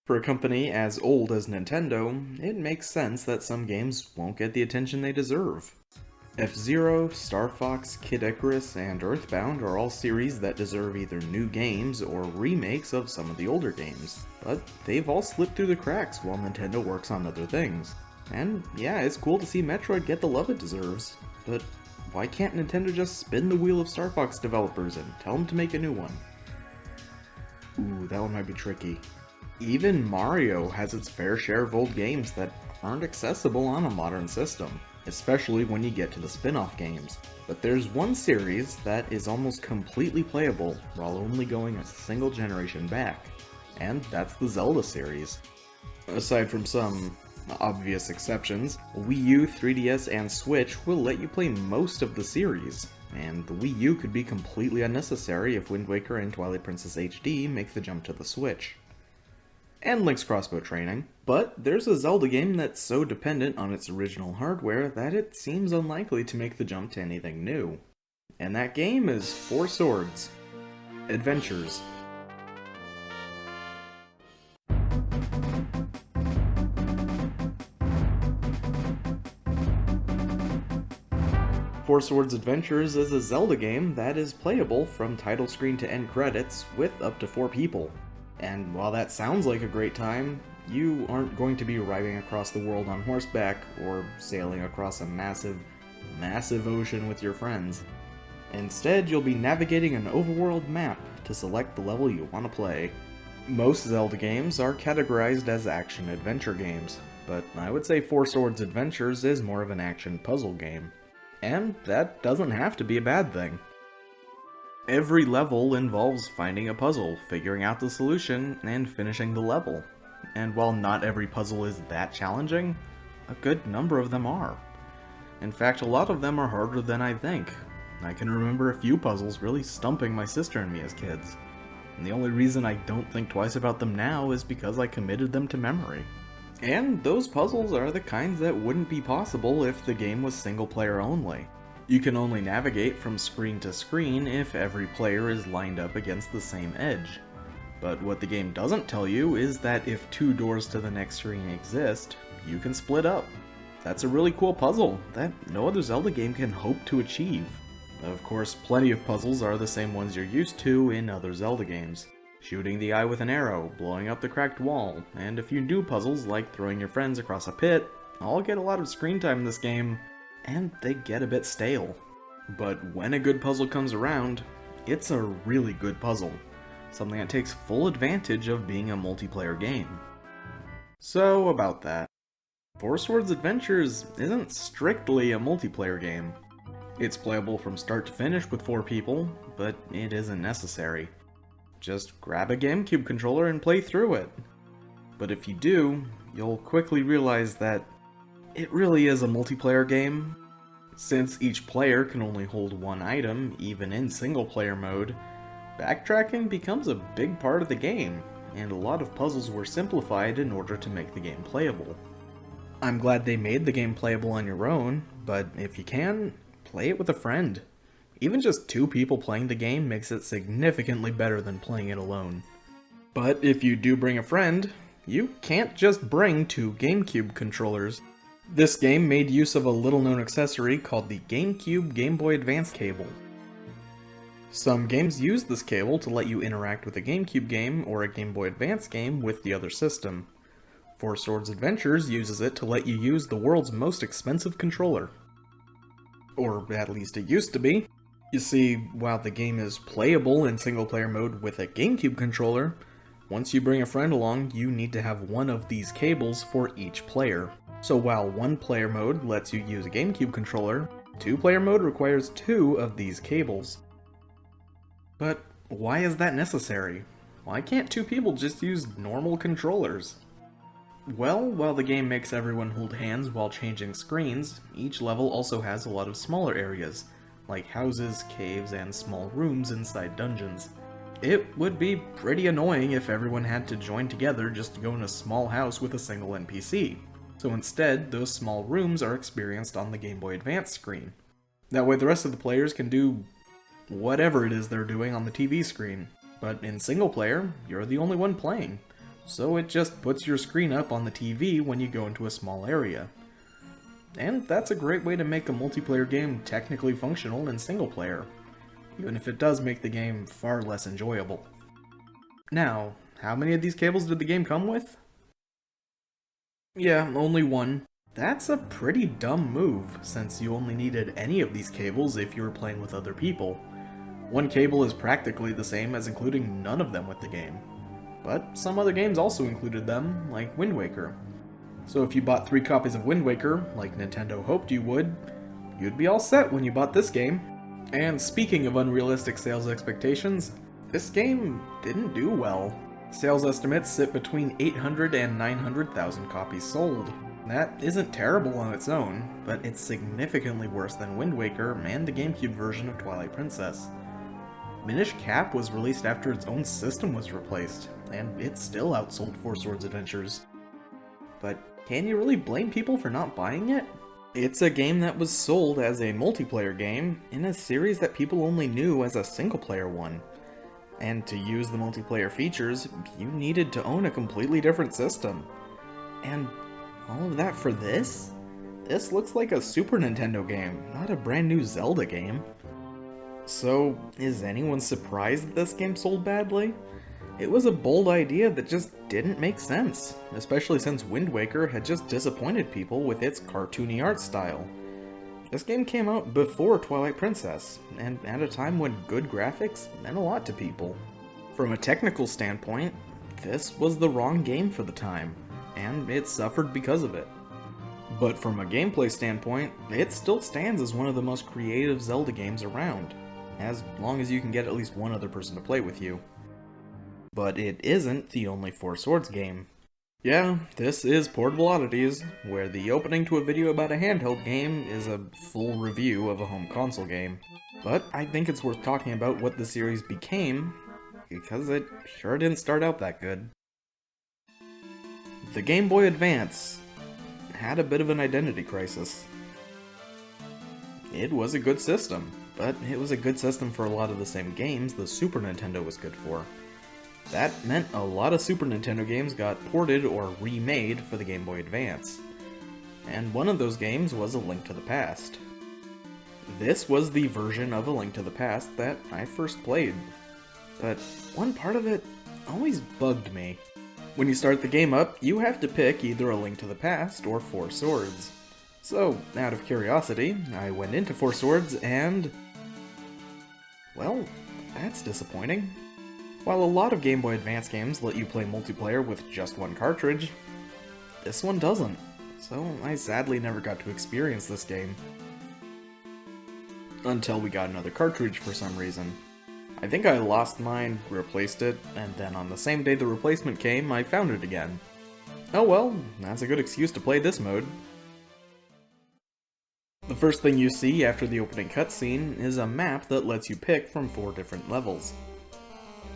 For a company as old as Nintendo, it makes sense that some games won't get the attention they deserve. F-Zero, Star Fox, Kid Icarus, and Earthbound are all series that deserve either new games or remakes of some of the older games, but they've all slipped through the cracks while Nintendo works on other things. And yeah, it's cool to see Metroid get the love it deserves, but why can't Nintendo just spin the wheel of Star Fox developers and tell them to make a new one? Ooh, that one might be tricky. Even Mario has its fair share of old games that aren't accessible on a modern system, especially when you get to the spin-off games. But there's one series that is almost completely playable while only going a single generation back, and that's the Zelda series. Aside from some obvious exceptions, Wii U, 3DS, and Switch will let you play most of the series, and the Wii U could be completely unnecessary if Wind Waker and Twilight Princess HD make the jump to the Switch. And Link's crossbow training, but there's a Zelda game that's so dependent on its original hardware that it seems unlikely to make the jump to anything new. And that game is Four Swords Adventures. Four Swords Adventures is a Zelda game that is playable from title screen to end credits with up to 4 people. And while that sounds like a great time, you aren't going to be riding across the world on horseback or sailing across a massive, massive ocean with your friends. Instead, you'll be navigating an overworld map to select the level you want to play. Most Zelda games are categorized as action-adventure games, but I would say Four Swords Adventures is more of an action-puzzle game. And that doesn't have to be a bad thing. Every level involves finding a puzzle, figuring out the solution, and finishing the level. And while not every puzzle is that challenging, a good number of them are. In fact, a lot of them are harder than I think. I can remember a few puzzles really stumping my sister and me as kids. And the only reason I don't think twice about them now is because I committed them to memory. And those puzzles are the kinds that wouldn't be possible if the game was single player only. You can only navigate from screen to screen if every player is lined up against the same edge. But what the game doesn't tell you is that if 2 doors to the next screen exist, you can split up. That's a really cool puzzle that no other Zelda game can hope to achieve. Of course, plenty of puzzles are the same ones you're used to in other Zelda games. Shooting the eye with an arrow, blowing up the cracked wall, and a few new puzzles like throwing your friends across a pit all get a lot of screen time in this game, and they get a bit stale. But when a good puzzle comes around, it's a really good puzzle, something that takes full advantage of being a multiplayer game. So about that, Four Swords Adventures isn't strictly a multiplayer game. It's playable from start to finish with 4 people, but it isn't necessary. Just grab a GameCube controller and play through it. But if you do, you'll quickly realize that it really is a multiplayer game. Since each player can only hold 1 item, even in single-player mode, backtracking becomes a big part of the game, and a lot of puzzles were simplified in order to make the game playable. I'm glad they made the game playable on your own, but if you can, play it with a friend. Even just 2 people playing the game makes it significantly better than playing it alone. But if you do bring a friend, you can't just bring 2 GameCube controllers. This game made use of a little-known accessory called the GameCube Game Boy Advance cable. Some games use this cable to let you interact with a GameCube game or a Game Boy Advance game with the other system. Four Swords Adventures uses it to let you use the world's most expensive controller. Or at least it used to be. You see, while the game is playable in single-player mode with a GameCube controller, once you bring a friend along, you need to have one of these cables for each player. So while 1-player mode lets you use a GameCube controller, 2-player mode requires 2 of these cables. But why is that necessary? Why can't 2 people just use normal controllers? Well, while the game makes everyone hold hands while changing screens, each level also has a lot of smaller areas, like houses, caves, and small rooms inside dungeons. It would be pretty annoying if everyone had to join together just to go in a small house with a single NPC. So instead, those small rooms are experienced on the Game Boy Advance screen. That way the rest of the players can do whatever it is they're doing on the TV screen. But in single player, you're the only one playing. so it just puts your screen up on the TV when you go into a small area. And that's a great way to make a multiplayer game technically functional in single player, even if it does make the game far less enjoyable. Now, how many of these cables did the game come with? Yeah, only one. That's a pretty dumb move, since you only needed any of these cables if you were playing with other people. One cable is practically the same as including none of them with the game. But some other games also included them, like Wind Waker. So if you bought 3 copies of Wind Waker, like Nintendo hoped you would, you'd be all set when you bought this game. And speaking of unrealistic sales expectations, this game didn't do well. Sales estimates sit between 800 and 900,000 copies sold. That isn't terrible on its own, but it's significantly worse than Wind Waker and the GameCube version of Twilight Princess. Minish Cap was released after its own system was replaced, and it still outsold Four Swords Adventures. But can you really blame people for not buying it? It's a game that was sold as a multiplayer game in a series that people only knew as a single-player one. And to use the multiplayer features, you needed to own a completely different system. And all of that for this? This looks like a Super Nintendo game, not a brand new Zelda game. So, is anyone surprised that this game sold badly? It was a bold idea that just didn't make sense, especially since Wind Waker had just disappointed people with its cartoony art style. This game came out before Twilight Princess, and at a time when good graphics meant a lot to people. From a technical standpoint, this was the wrong game for the time, and it suffered because of it. But from a gameplay standpoint, it still stands as one of the most creative Zelda games around, as long as you can get at least one other person to play with you. But it isn't the only Four Swords game. Yeah, this is Portable Oddities, where the opening to a video about a handheld game is a full review of a home console game. But I think it's worth talking about what the series became, because it sure didn't start out that good. The Game Boy Advance had a bit of an identity crisis. It was a good system, but it was a good system for a lot of the same games the Super Nintendo was good for. That meant a lot of Super Nintendo games got ported or remade for the Game Boy Advance. And one of those games was A Link to the Past. This was the version of A Link to the Past that I first played. But one part of it always bugged me. When you start the game up, you have to pick either A Link to the Past or Four Swords. So, out of curiosity, I went into Four Swords and... well, that's disappointing. While a lot of Game Boy Advance games let you play multiplayer with just one cartridge, this one doesn't, so I sadly never got to experience this game. Until we got another cartridge for some reason. I think I lost mine, replaced it, and then on the same day the replacement came, I found it again. Oh well, that's a good excuse to play this mode. The first thing you see after the opening cutscene is a map that lets you pick from 4 different levels.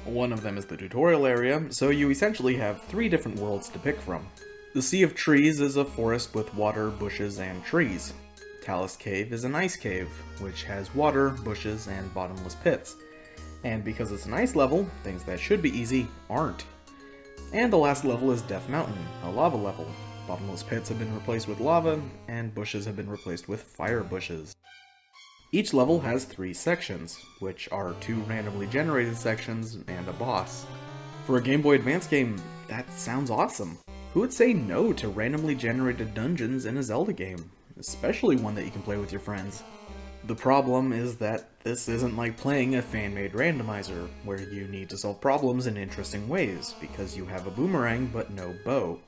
One of them is the tutorial area, so you essentially have 3 different worlds to pick from. The Sea of Trees is a forest with water, bushes, and trees. Talus Cave is an ice cave, which has water, bushes, and bottomless pits. And because it's an ice level, things that should be easy aren't. And the last level is Death Mountain, a lava level. Bottomless pits have been replaced with lava, and bushes have been replaced with fire bushes. Each level has 3 sections, which are 2 randomly generated sections and a boss. For a Game Boy Advance game, that sounds awesome. Who would say no to randomly generated dungeons in a Zelda game, especially one that you can play with your friends? The problem is that this isn't like playing a fan-made randomizer, where you need to solve problems in interesting ways, because you have a boomerang but no bow.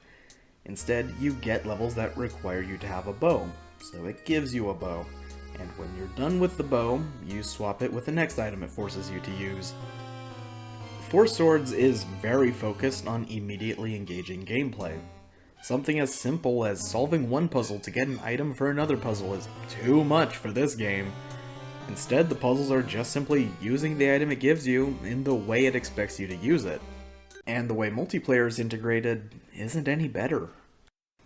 Instead, you get levels that require you to have a bow, so it gives you a bow. And when you're done with the bow, you swap it with the next item it forces you to use. Four Swords is very focused on immediately engaging gameplay. Something as simple as solving one puzzle to get an item for another puzzle is too much for this game. Instead, the puzzles are just simply using the item it gives you in the way it expects you to use it. And the way multiplayer is integrated isn't any better.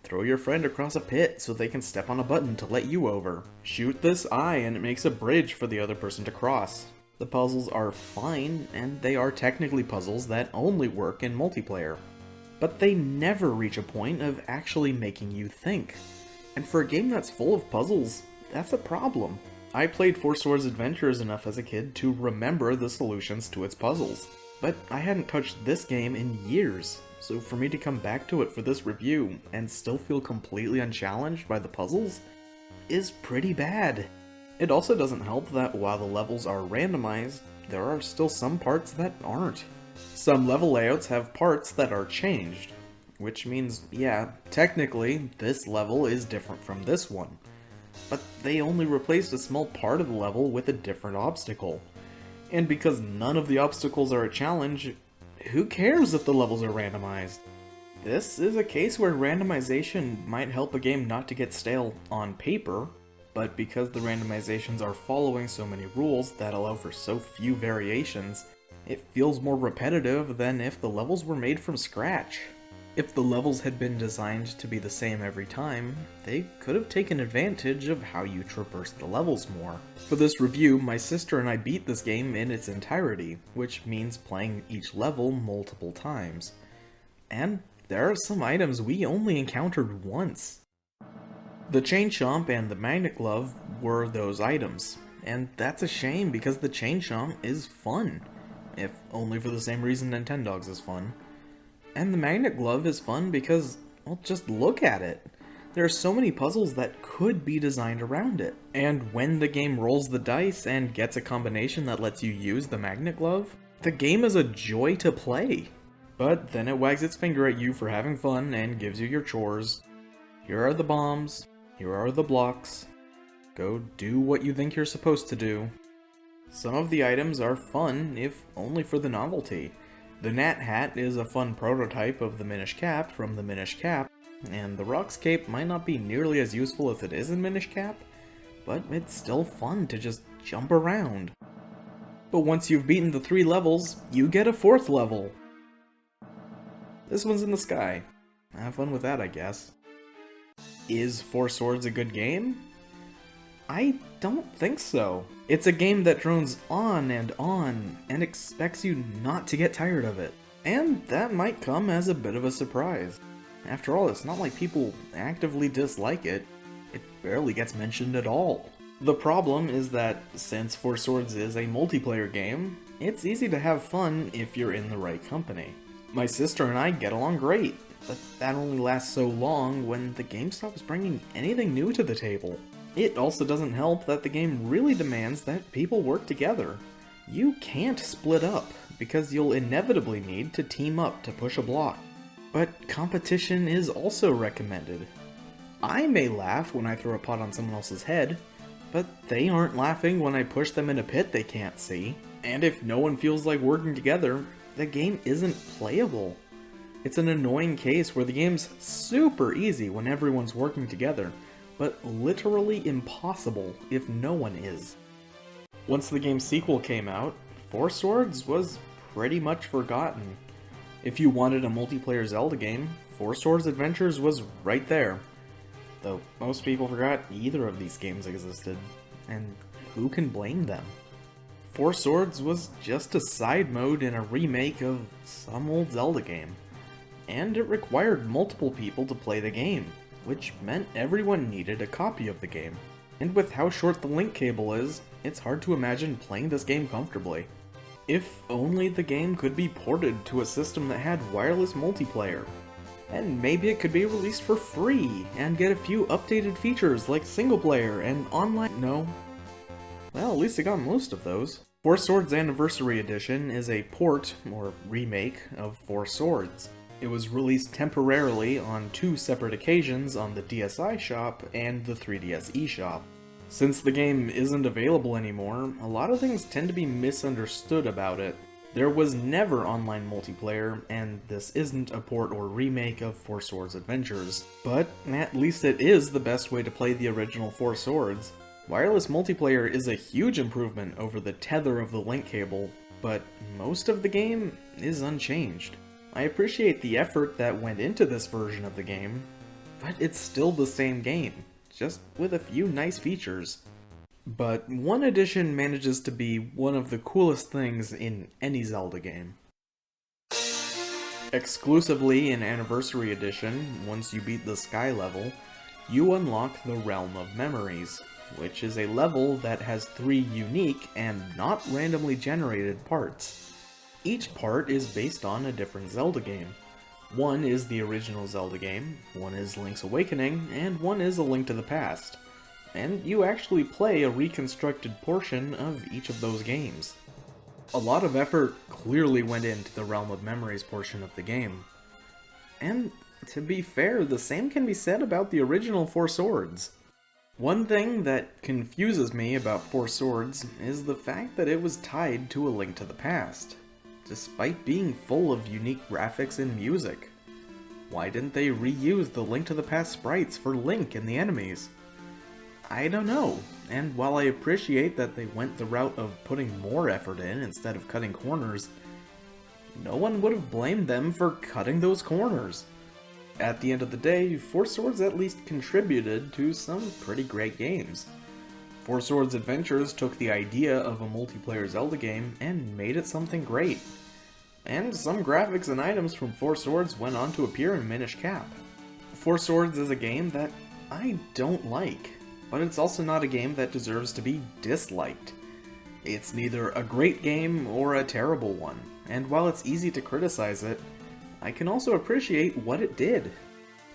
Throw your friend across a pit so they can step on a button to let you over. Shoot this eye and it makes a bridge for the other person to cross. The puzzles are fine, and they are technically puzzles that only work in multiplayer. but they never reach a point of actually making you think. And for a game that's full of puzzles, that's a problem. I played Four Swords Adventures enough as a kid to remember the solutions to its puzzles, but I hadn't touched this game in years, so for me to come back to it for this review and still feel completely unchallenged by the puzzles is pretty bad. It also doesn't help that while the levels are randomized, there are still some parts that aren't. Some level layouts have parts that are changed, which means, yeah, technically, this level is different from this one. But they only replaced a small part of the level with a different obstacle. And because none of the obstacles are a challenge, who cares if the levels are randomized? This is a case where randomization might help a game not to get stale on paper, but because the randomizations are following so many rules that allow for so few variations, it feels more repetitive than if the levels were made from scratch. If the levels had been designed to be the same every time, they could have taken advantage of how you traverse the levels more. For this review, my sister and I beat this game in its entirety, which means playing each level multiple times. And there are some items we only encountered once. The Chain Chomp and the Magnet Glove were those items, and that's a shame because the Chain Chomp is fun, if only for the same reason Nintendogs is fun. And the Magnet Glove is fun because, well, just look at it. There are so many puzzles that could be designed around it. And when the game rolls the dice and gets a combination that lets you use the Magnet Glove, the game is a joy to play. But then it wags its finger at you for having fun and gives you your chores. Here are the bombs. Here are the blocks. Go do what you think you're supposed to do. Some of the items are fun, if only for the novelty. The Gnat Hat is a fun prototype of the Minish Cap from the Minish Cap, and the Rock's Cape might not be nearly as useful as it is in Minish Cap, but it's still fun to just jump around. But once you've beaten the 3 levels, you get a 4th level. This one's in the sky. Have fun with that, I guess. Is Four Swords a good game? I don't think so. It's a game that drones on and expects you not to get tired of it. And that might come as a bit of a surprise. After all, it's not like people actively dislike it. It barely gets mentioned at all. The problem is that since Four Swords is a multiplayer game, it's easy to have fun if you're in the right company. My sister and I get along great, but that only lasts so long when the game stops bringing anything new to the table. It also doesn't help that the game really demands that people work together. You can't split up, because you'll inevitably need to team up to push a block. But competition is also recommended. I may laugh when I throw a pot on someone else's head, but they aren't laughing when I push them in a pit they can't see. And if no one feels like working together, the game isn't playable. It's an annoying case where the game's super easy when everyone's working together, but literally impossible if no one is. Once the game's sequel came out, Four Swords was pretty much forgotten. If you wanted a multiplayer Zelda game, Four Swords Adventures was right there. Though most people forgot either of these games existed, and who can blame them? Four Swords was just a side mode in a remake of some old Zelda game, and it required multiple people to play the game, which meant everyone needed a copy of the game. And with how short the link cable is, it's hard to imagine playing this game comfortably. If only the game could be ported to a system that had wireless multiplayer. And maybe it could be released for free, and get a few updated features like single player and online— no. Well, at least it got most of those. Four Swords Anniversary Edition is a port, or remake, of Four Swords. It was released temporarily on 2 separate occasions on the DSi shop and the 3DS eShop. Since the game isn't available anymore, a lot of things tend to be misunderstood about it. There was never online multiplayer, and this isn't a port or remake of Four Swords Adventures, but at least it is the best way to play the original Four Swords. Wireless multiplayer is a huge improvement over the tether of the link cable, but most of the game is unchanged. I appreciate the effort that went into this version of the game, but it's still the same game, just with a few nice features. But one addition manages to be one of the coolest things in any Zelda game. Exclusively in Anniversary Edition, once you beat the Sky level, you unlock the Realm of Memories, which is a level that has 3 unique and not randomly generated parts. Each part is based on a different Zelda game. One is the original Zelda game, one is Link's Awakening, and one is A Link to the Past. And you actually play a reconstructed portion of each of those games. A lot of effort clearly went into the Realm of Memories portion of the game. And to be fair, the same can be said about the original Four Swords. One thing that confuses me about Four Swords is the fact that it was tied to A Link to the Past, despite being full of unique graphics and music. Why didn't they reuse the Link to the Past sprites for Link and the enemies? I don't know, and while I appreciate that they went the route of putting more effort in instead of cutting corners, no one would have blamed them for cutting those corners. At the end of the day, Four Swords at least contributed to some pretty great games. Four Swords Adventures took the idea of a multiplayer Zelda game and made it something great. And some graphics and items from Four Swords went on to appear in Minish Cap. Four Swords is a game that I don't like, but it's also not a game that deserves to be disliked. It's neither a great game or a terrible one, and while it's easy to criticize it, I can also appreciate what it did.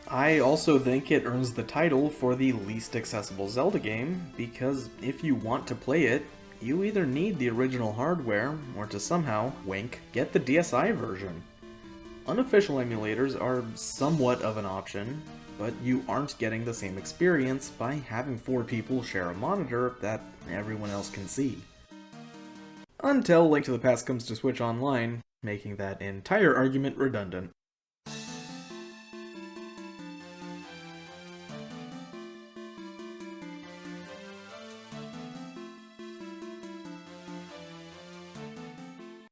I also think it earns the title for the least accessible Zelda game, because if you want to play it, you either need the original hardware, or to somehow, wink, get the DSi version. Unofficial emulators are somewhat of an option, but you aren't getting the same experience by having 4 people share a monitor that everyone else can see. Until Link to the Past comes to Switch Online, making that entire argument redundant.